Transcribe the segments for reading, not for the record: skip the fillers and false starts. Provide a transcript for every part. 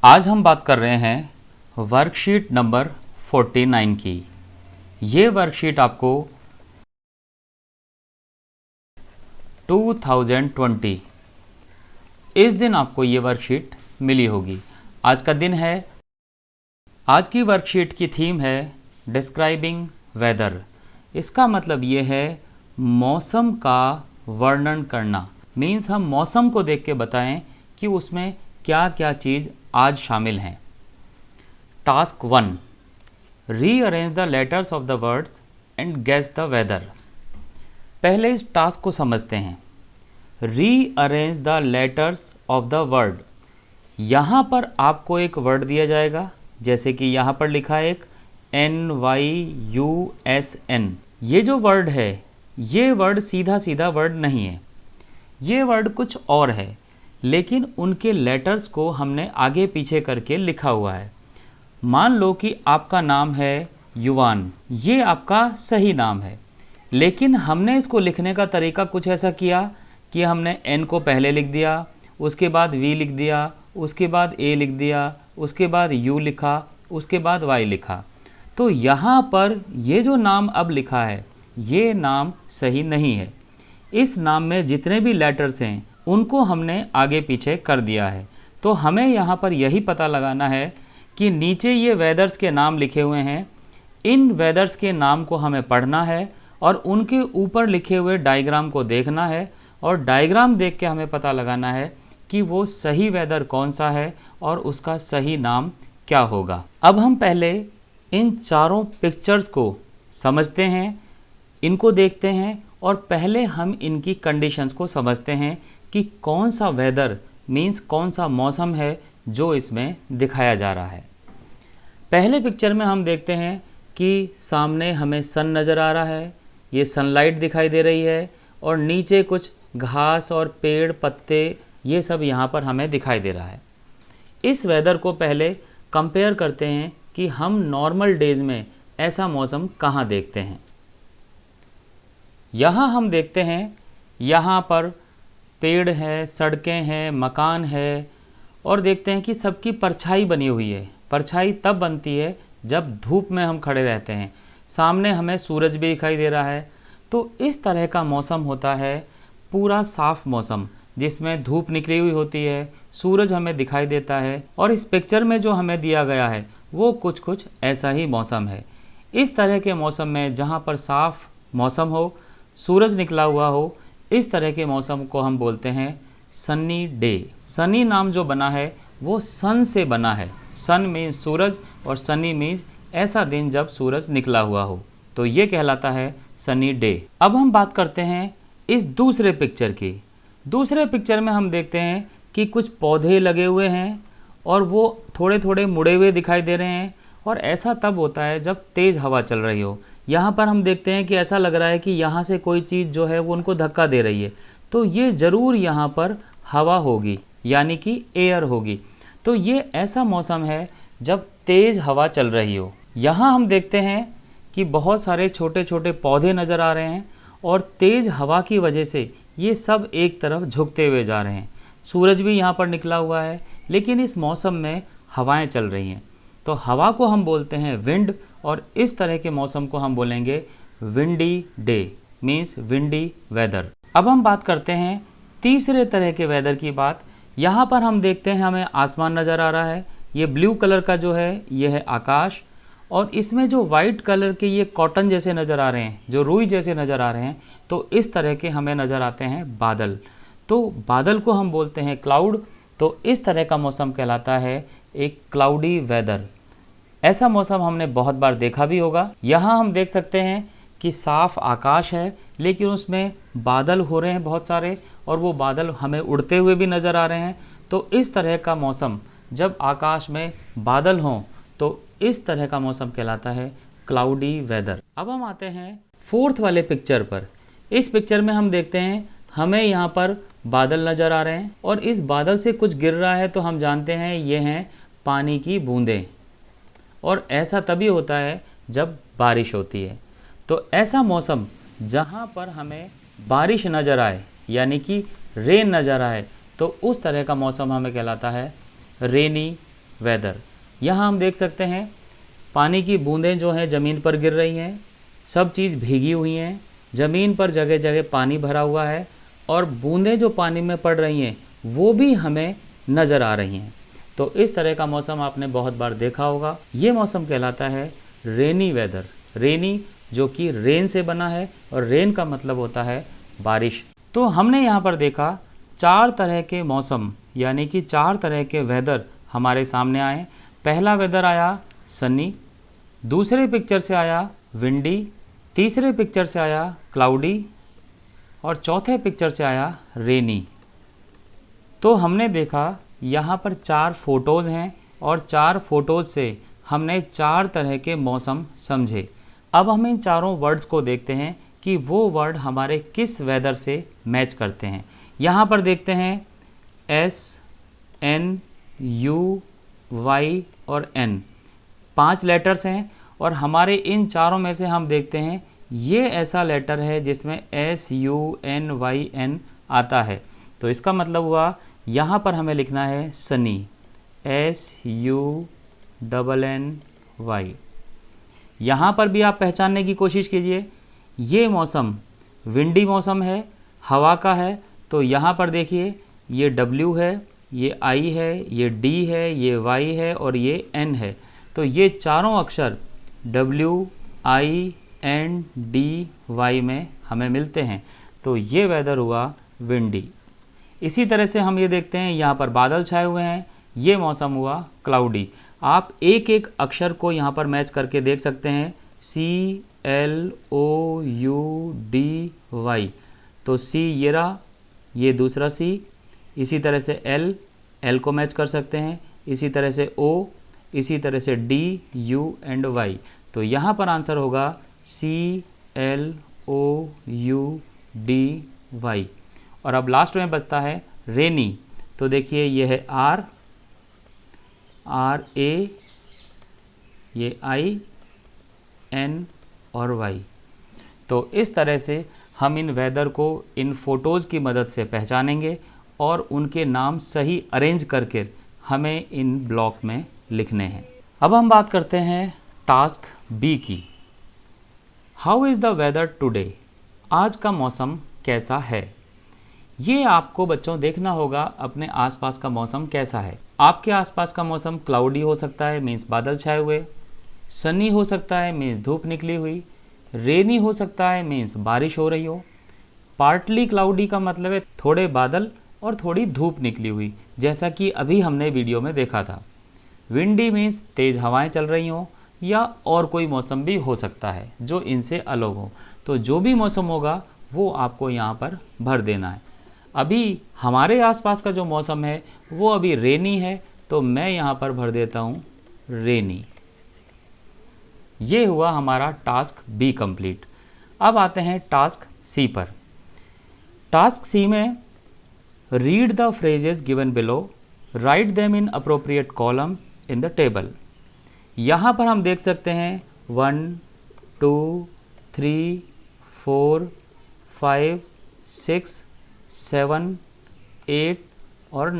आज हम बात कर रहे हैं वर्कशीट नंबर 49 की। ये वर्कशीट आपको 2020 इस दिन आपको ये वर्कशीट मिली होगी। आज का दिन है। आज की वर्कशीट की थीम है डिस्क्राइबिंग वेदर। इसका मतलब ये है मौसम का वर्णन करना। मीन्स हम मौसम को देख के बताएं कि उसमें क्या क्या चीज़ आज शामिल हैं। Task 1, rearrange the letters of the words and guess the weather. पहले इस टास्क को समझते हैं। Rearrange the letters of the word. यहाँ पर आपको एक वर्ड दिया जाएगा, जैसे कि यहाँ पर लिखा है एक NYUSN। ये जो वर्ड है, ये वर्ड सीधा सीधा वर्ड नहीं है, ये वर्ड कुछ और है, लेकिन उनके लेटर्स को हमने आगे पीछे करके लिखा हुआ है। मान लो कि आपका नाम है युवान, ये आपका सही नाम है, लेकिन हमने इसको लिखने का तरीका कुछ ऐसा किया कि हमने N को पहले लिख दिया, उसके बाद V लिख दिया, उसके बाद A लिख दिया, उसके बाद U लिखा, उसके बाद Y लिखा। तो यहाँ पर ये जो नाम अब लिखा है, ये नाम सही नहीं है। इस नाम में जितने भी लेटर्स हैं उनको हमने आगे पीछे कर दिया है। तो हमें यहाँ पर यही पता लगाना है कि नीचे ये वेदर्स के नाम लिखे हुए हैं, इन वेदर्स के नाम को हमें पढ़ना है और उनके ऊपर लिखे हुए डायग्राम को देखना है, और डायग्राम देख के हमें पता लगाना है कि वो सही वेदर कौन सा है और उसका सही नाम क्या होगा। अब हम पहले इन चारों पिक्चर्स को समझते हैं, इनको देखते हैं, और पहले हम इनकी कंडीशंस को समझते हैं कि कौन सा वेदर मीन्स कौन सा मौसम है जो इसमें दिखाया जा रहा है। पहले पिक्चर में हम देखते हैं कि सामने हमें सन नज़र आ रहा है, ये सनलाइट दिखाई दे रही है, और नीचे कुछ घास और पेड़ पत्ते ये सब यहाँ पर हमें दिखाई दे रहा है। इस वेदर को पहले कंपेयर करते हैं कि हम नॉर्मल डेज़ में ऐसा मौसम कहाँ देखते हैं। यहाँ हम देखते हैं, यहाँ पर पेड़ है, सड़कें हैं, मकान है, और देखते हैं कि सबकी परछाई बनी हुई है। परछाई तब बनती है जब धूप में हम खड़े रहते हैं। सामने हमें सूरज भी दिखाई दे रहा है। तो इस तरह का मौसम होता है, पूरा साफ मौसम जिसमें धूप निकली हुई होती है, सूरज हमें दिखाई देता है, और इस पिक्चर में जो हमें दिया गया है वो कुछ कुछ ऐसा ही मौसम है। इस तरह के मौसम में जहाँ पर साफ मौसम हो, सूरज निकला हुआ हो, इस तरह के मौसम को हम बोलते हैं सनी डे। सनी नाम जो बना है वो सन से बना है। सन मीन्स सूरज और सनी मीन्स ऐसा दिन जब सूरज निकला हुआ हो, तो ये कहलाता है सनी डे। अब हम बात करते हैं इस दूसरे पिक्चर की। दूसरे पिक्चर में हम देखते हैं कि कुछ पौधे लगे हुए हैं और वो थोड़े थोड़े मुड़े हुए दिखाई दे रहे हैं, और ऐसा तब होता है जब तेज़ हवा चल रही हो। यहाँ पर हम देखते हैं कि ऐसा लग रहा है कि यहाँ से कोई चीज़ जो है वो उनको धक्का दे रही है, तो ये ज़रूर यहाँ पर हवा होगी, यानी कि एयर होगी। तो ये ऐसा मौसम है जब तेज़ हवा चल रही हो। यहाँ हम देखते हैं कि बहुत सारे छोटे छोटे पौधे नज़र आ रहे हैं, और तेज़ हवा की वजह से ये सब एक तरफ झुकते हुए जा रहे हैं। सूरज भी यहाँ पर निकला हुआ है, लेकिन इस मौसम में हवाएं चल रही हैं, तो हवा को हम बोलते हैं विंड, और इस तरह के मौसम को हम बोलेंगे windy day, means windy weather. अब हम बात करते हैं तीसरे तरह के वेदर की बात। यहाँ पर हम देखते हैं हमें आसमान नज़र आ रहा है, ये ब्लू कलर का जो है ये है आकाश, और इसमें जो वाइट कलर के ये कॉटन जैसे नज़र आ रहे हैं, जो रुई जैसे नज़र आ रहे हैं, तो इस तरह के हमें नज़र आते हैं बादल। तो बादल को हम बोलते हैं क्लाउड। तो इस तरह का मौसम कहलाता है एक क्लाउडी वेदर। ऐसा मौसम हमने बहुत बार देखा भी होगा। यहाँ हम देख सकते हैं कि साफ आकाश है, लेकिन उसमें बादल हो रहे हैं बहुत सारे, और वो बादल हमें उड़ते हुए भी नज़र आ रहे हैं। तो इस तरह का मौसम जब आकाश में बादल हों, तो इस तरह का मौसम कहलाता है क्लाउडी वेदर। अब हम आते हैं फोर्थ वाले पिक्चर पर। इस पिक्चर में हम देखते हैं हमें यहाँ पर बादल नज़र आ रहे हैं, और इस बादल से कुछ गिर रहा है, तो हम जानते हैं ये हैं पानी की बूंदें, और ऐसा तभी होता है जब बारिश होती है। तो ऐसा मौसम जहाँ पर हमें बारिश नज़र आए, यानी कि रेन नज़र आए, तो उस तरह का मौसम हमें कहलाता है रेनी वेदर। यहाँ हम देख सकते हैं पानी की बूंदें जो हैं ज़मीन पर गिर रही हैं, सब चीज़ भीगी हुई हैं, ज़मीन पर जगह जगह पानी भरा हुआ है और बूंदें जो पानी में पड़ रही हैं वो भी हमें नज़र आ रही हैं। तो इस तरह का मौसम आपने बहुत बार देखा होगा। ये मौसम कहलाता है रेनी वेदर। रेनी जो कि रेन से बना है और रेन का मतलब होता है बारिश। तो हमने यहाँ पर देखा 4 तरह के मौसम यानी कि 4 तरह के वेदर हमारे सामने आए। पहला वेदर आया सनी, दूसरे पिक्चर से आया विंडी, तीसरे पिक्चर से आया क्लाउडी और चौथे पिक्चर से आया रेनी। तो हमने देखा यहाँ पर 4 फोटोज़ हैं और 4 फोटोज़ से हमने 4 तरह के मौसम समझे। अब हम इन चारों वर्ड्स को देखते हैं कि वो वर्ड हमारे किस वेदर से मैच करते हैं। यहाँ पर देखते हैं SNUY और N 5 लेटर्स हैं और हमारे इन चारों में से हम देखते हैं ये ऐसा लेटर है जिसमें SUNYN आता है। तो इसका मतलब हुआ यहाँ पर हमें लिखना है सनी, SUNNY। यहाँ पर भी आप पहचानने की कोशिश कीजिए, ये मौसम विंडी मौसम है, हवा का है। तो यहाँ पर देखिए ये W है, ये I है, ये D है, ये Y है और ये N है। तो ये चारों अक्षर WINDY में हमें मिलते हैं। तो ये वेदर हुआ विंडी। इसी तरह से हम ये देखते हैं यहाँ पर बादल छाए हुए हैं, ये मौसम हुआ क्लाउडी। आप एक एक अक्षर को यहाँ पर मैच करके देख सकते हैं, CLOUDY। तो C ये रहा, ये दूसरा C, इसी तरह से L को मैच कर सकते हैं, इसी तरह से O, इसी तरह से D, U एंड Y। तो यहाँ पर आंसर होगा CLOUDY। और अब लास्ट में बचता है रेनी। तो देखिए ये है RA, ये I, N और Y। तो इस तरह से हम इन वेदर को इन फ़ोटोज़ की मदद से पहचानेंगे और उनके नाम सही अरेंज करके हमें इन ब्लॉक में लिखने हैं। अब हम बात करते हैं टास्क बी की। How is the weather today? आज का मौसम कैसा है? ये आपको बच्चों देखना होगा अपने आसपास का मौसम कैसा है। आपके आसपास का मौसम क्लाउडी हो सकता है, मीन्स बादल छाए हुए, सनी हो सकता है, मीन्स धूप निकली हुई, रेनी हो सकता है, मीन्स बारिश हो रही हो, पार्टली क्लाउडी का मतलब है थोड़े बादल और थोड़ी धूप निकली हुई, जैसा कि अभी हमने वीडियो में देखा था। विंडी मीन्स तेज़ हवाएं चल रही हों, या और कोई मौसम भी हो सकता है जो इनसे अलग हो। तो जो भी मौसम होगा वो आपको यहाँ पर भर देना है। अभी हमारे आसपास का जो मौसम है वो अभी रेनी है, तो मैं यहाँ पर भर देता हूँ रेनी। ये हुआ हमारा टास्क बी कंप्लीट। अब आते हैं टास्क सी पर। टास्क सी में read the phrases given below, write them in appropriate column in the table. यहाँ पर हम देख सकते हैं 1 2 3 4 5 6 7 8 और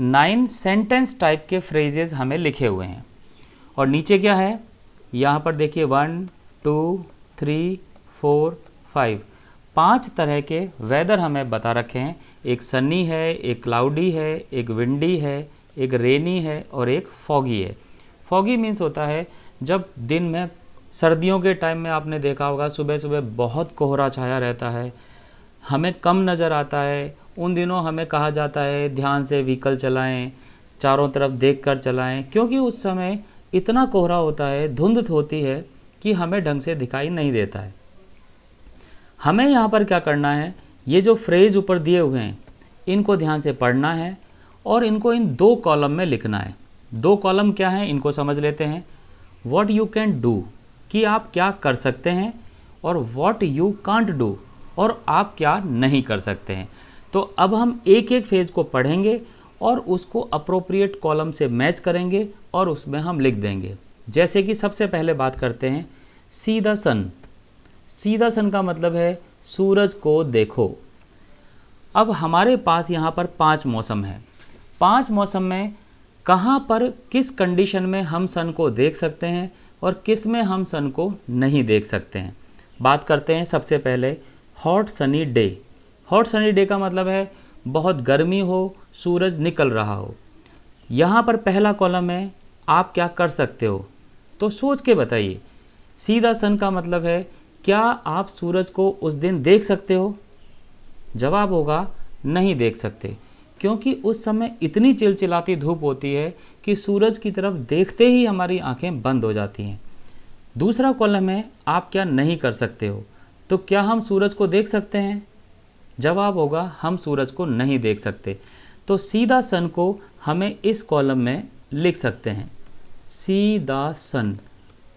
9 सेंटेंस टाइप के फ्रेजेस हमें लिखे हुए हैं। और नीचे क्या है, यहाँ पर देखिए 1 2 3 4 5 तरह के वेदर हमें बता रखे हैं। एक सनी है, एक क्लाउडी है, एक विंडी है, एक रेनी है और एक फॉगी है। फॉगी मीन्स होता है जब दिन में, सर्दियों के टाइम में आपने देखा होगा सुबह सुबह बहुत कोहरा छाया रहता है, हमें कम नज़र आता है। उन दिनों हमें कहा जाता है ध्यान से व्हीकल चलाएं, चारों तरफ देखकर चलाएं, क्योंकि उस समय इतना कोहरा होता है, धुंध होती है कि हमें ढंग से दिखाई नहीं देता है। हमें यहाँ पर क्या करना है, ये जो फ्रेज ऊपर दिए हुए हैं इनको ध्यान से पढ़ना है और इनको इन 2 कॉलम में लिखना है। 2 कॉलम क्या हैं इनको समझ लेते हैं। व्हाट यू कैन डू, कि आप क्या कर सकते हैं, और व्हाट यू कांट डू, और आप क्या नहीं कर सकते हैं। तो अब हम एक एक फेज को पढ़ेंगे और उसको अप्रोप्रिएट कॉलम से मैच करेंगे और उसमें हम लिख देंगे। जैसे कि सबसे पहले बात करते हैं see the sun. See the सन का मतलब है सूरज को देखो। अब हमारे पास यहाँ पर 5 मौसम है। 5 मौसम में कहाँ पर किस कंडीशन में हम सन को देख सकते हैं और किस में हम सन को नहीं देख सकते हैं। बात करते हैं सबसे पहले hot sunny day. Hot sunny day का मतलब है बहुत गर्मी हो, सूरज निकल रहा हो। यहाँ पर पहला कॉलम है, आप क्या कर सकते हो, तो सोच के बताइए। सीधा सन का मतलब है क्या आप सूरज को उस दिन देख सकते हो? जवाब होगा नहीं देख सकते, क्योंकि उस समय इतनी चिलचिलाती धूप होती है कि सूरज की तरफ देखते ही हमारी आंखें बंद हो जाती हैं। दूसरा कॉलम है, आप क्या नहीं कर सकते हो, तो क्या हम सूरज को देख सकते हैं? जवाब होगा हम सूरज को नहीं देख सकते। तो सीधा सन को हमें इस कॉलम में लिख सकते हैं, सीधा सन।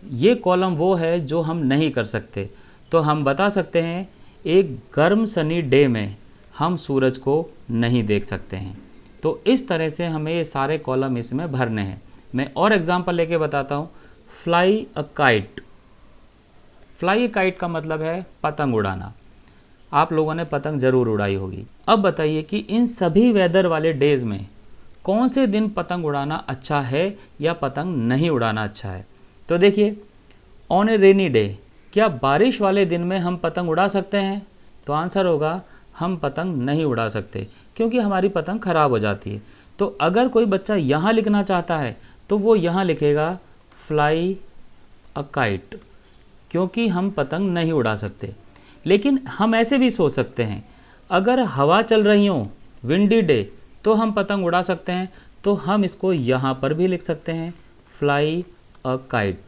ये कॉलम वो है जो हम नहीं कर सकते। तो हम बता सकते हैं एक गर्म सनी डे में हम सूरज को नहीं देख सकते हैं। तो इस तरह से हमें ये सारे कॉलम इसमें भरने हैं। मैं और एग्जांपल लेके बताता हूँ। Fly a kite. Fly a kite का मतलब है पतंग उड़ाना। आप लोगों ने पतंग ज़रूर उड़ाई होगी। अब बताइए कि इन सभी वेदर वाले डेज़ में कौन से दिन पतंग उड़ाना अच्छा है या पतंग नहीं उड़ाना अच्छा है। तो देखिए, ऑन ए रेनी डे, क्या बारिश वाले दिन में हम पतंग उड़ा सकते हैं? तो आंसर होगा हम पतंग नहीं उड़ा सकते, क्योंकि हमारी पतंग ख़राब हो जाती है। तो अगर कोई बच्चा यहाँ लिखना चाहता है तो वो यहाँ लिखेगा फ्लाई अ काइट, क्योंकि हम पतंग नहीं उड़ा सकते। लेकिन हम ऐसे भी सोच सकते हैं, अगर हवा चल रही हो, विंडी डे, तो हम पतंग उड़ा सकते हैं। तो हम इसको यहाँ पर भी लिख सकते हैं, फ्लाई अ काइट।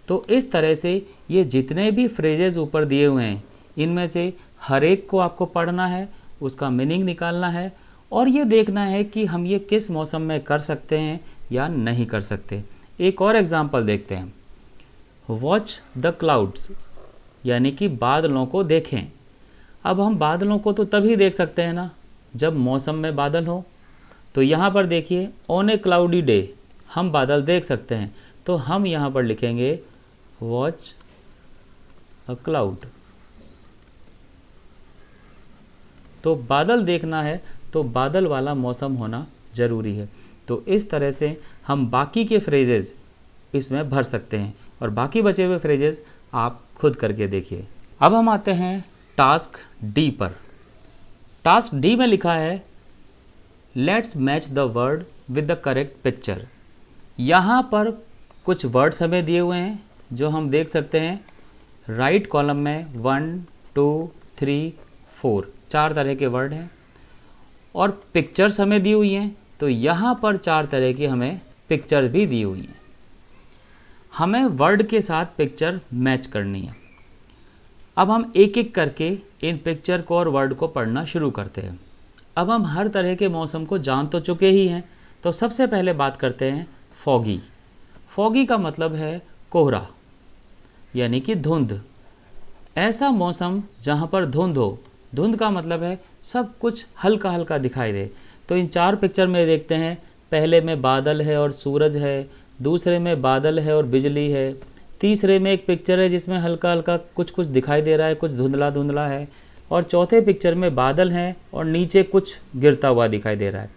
तो इस तरह से ये जितने भी फ्रेजेस ऊपर दिए हुए हैं, इनमें से हर एक को आपको पढ़ना है, उसका मीनिंग निकालना है और ये देखना है कि हम ये किस मौसम में कर सकते हैं या नहीं कर सकते। एक और एग्जांपल देखते हैं। वॉच द क्लाउड्स, यानी कि बादलों को देखें। अब हम बादलों को तो तभी देख सकते हैं ना जब मौसम में बादल हो। तो यहाँ पर देखिए, ऑन ए क्लाउडी डे हम बादल देख सकते हैं। तो हम यहाँ पर लिखेंगे वॉच अ क्लाउड। तो बादल देखना है तो बादल वाला मौसम होना ज़रूरी है। तो इस तरह से हम बाकी के फ्रेजेस इसमें भर सकते हैं और बाकी बचे हुए फ्रेजेस आप खुद करके देखिए। अब हम आते हैं टास्क डी पर। टास्क डी में लिखा है let's match the word with the correct picture. यहाँ पर कुछ वर्ड्स हमें दिए हुए हैं जो हम देख सकते हैं। राइट कॉलम में 1 2 3 4 4 तरह के वर्ड हैं और पिक्चर्स हमें दी हुई हैं। तो यहाँ पर 4 तरह की हमें पिक्चर भी दी हुई हैं। हमें वर्ड के साथ पिक्चर मैच करनी है। अब हम एक एक करके इन पिक्चर को और वर्ड को पढ़ना शुरू करते हैं। अब हम हर तरह के मौसम को जान तो चुके ही हैं। तो सबसे पहले बात करते हैं फॉगी। फॉगी का मतलब है कोहरा, यानी कि धुंध। ऐसा मौसम जहाँ पर धुंध हो। धुंध का मतलब है सब कुछ हल्का हल्का दिखाई दे। तो इन 4 पिक्चर में देखते हैं, पहले में बादल है और सूरज है, दूसरे में बादल है और बिजली है, तीसरे में एक पिक्चर है जिसमें हल्का हल्का कुछ कुछ दिखाई दे रहा है, कुछ धुंधला धुंधला है, और चौथे पिक्चर में बादल हैं और नीचे कुछ गिरता हुआ दिखाई दे रहा है।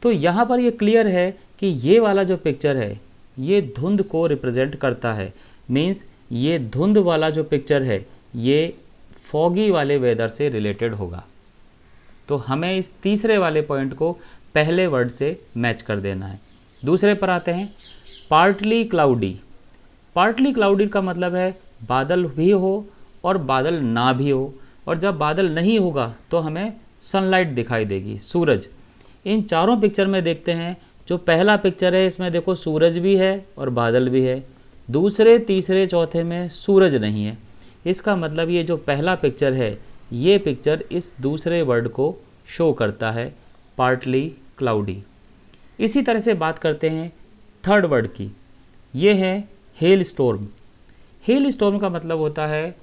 तो यहाँ पर ये क्लियर है कि ये वाला जो पिक्चर है ये धुंध को रिप्रेजेंट करता है। मीन्स ये धुंध वाला जो पिक्चर है ये फॉगी वाले वेदर से रिलेटेड होगा। तो हमें इस तीसरे वाले पॉइंट को पहले वर्ड से मैच कर देना है। दूसरे पर आते हैं पार्टली क्लाउडी। पार्टली क्लाउडी का मतलब है बादल भी हो और बादल ना भी हो, और जब बादल नहीं होगा तो हमें सनलाइट दिखाई देगी, सूरज। इन चारों पिक्चर में देखते हैं, जो पहला पिक्चर है इसमें देखो सूरज भी है और बादल भी है, दूसरे तीसरे चौथे में सूरज नहीं है। इसका मतलब ये जो पहला पिक्चर है ये पिक्चर इस दूसरे वर्ड को शो करता है, पार्टली क्लाउडी। इसी तरह से बात करते हैं थर्ड वर्ड की। ये है हेल स्टॉर्म। हेल स्टॉर्म का मतलब होता है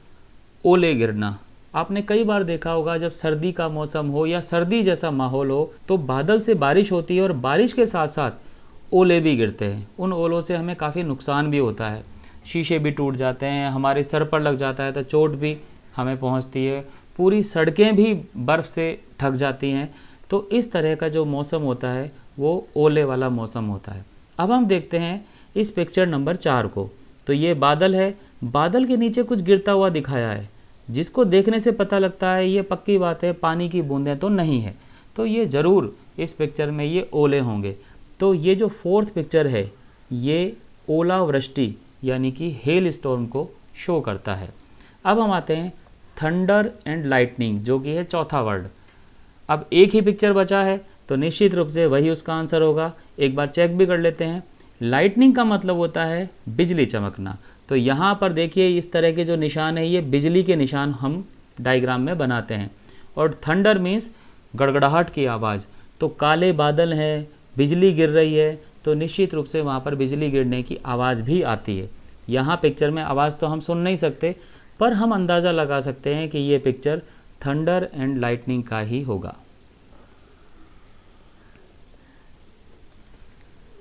ओले गिरना। आपने कई बार देखा होगा जब सर्दी का मौसम हो या सर्दी जैसा माहौल हो तो बादल से बारिश होती है और बारिश के साथ साथ ओले भी गिरते हैं। उन ओलों से हमें काफ़ी नुकसान भी होता है, शीशे भी टूट जाते हैं, हमारे सर पर लग जाता है तो चोट भी हमें पहुंचती है, पूरी सड़कें भी बर्फ़ से ढक जाती हैं। तो इस तरह का जो मौसम होता है वो ओले वाला मौसम होता है। अब हम देखते हैं इस पिक्चर नंबर 4 को। तो ये बादल है, बादल के नीचे कुछ गिरता हुआ दिखाया है, जिसको देखने से पता लगता है ये पक्की बात है पानी की बूंदें तो नहीं है, तो ये ज़रूर इस पिक्चर में ये ओले होंगे। तो ये जो 4th पिक्चर है ये ओलावृष्टि यानी कि हेल स्टॉर्म को शो करता है। अब हम आते हैं थंडर एंड लाइटनिंग, जो कि है चौथा वर्ड। अब एक ही पिक्चर बचा है तो निश्चित रूप से वही उसका आंसर होगा। एक बार चेक भी कर लेते हैं। लाइटनिंग का मतलब होता है बिजली चमकना। तो यहाँ पर देखिए इस तरह के जो निशान है ये बिजली के निशान हम डायग्राम में बनाते हैं। और थंडर मीन्स गड़गड़ाहट की आवाज़। तो काले बादल हैं, बिजली गिर रही है, तो निश्चित रूप से वहाँ पर बिजली गिरने की आवाज़ भी आती है। यहाँ पिक्चर में आवाज़ तो हम सुन नहीं सकते, पर हम अंदाज़ा लगा सकते हैं कि ये पिक्चर थंडर एंड लाइटनिंग का ही होगा।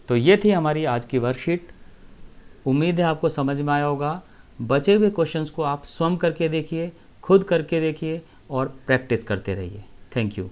तो ये थी हमारी आज की वर्कशीट। उम्मीद है आपको समझ में आया होगा। बचे हुए क्वेश्चंस को आप स्वयं करके देखिए, खुद करके देखिए और प्रैक्टिस करते रहिए। Thank you.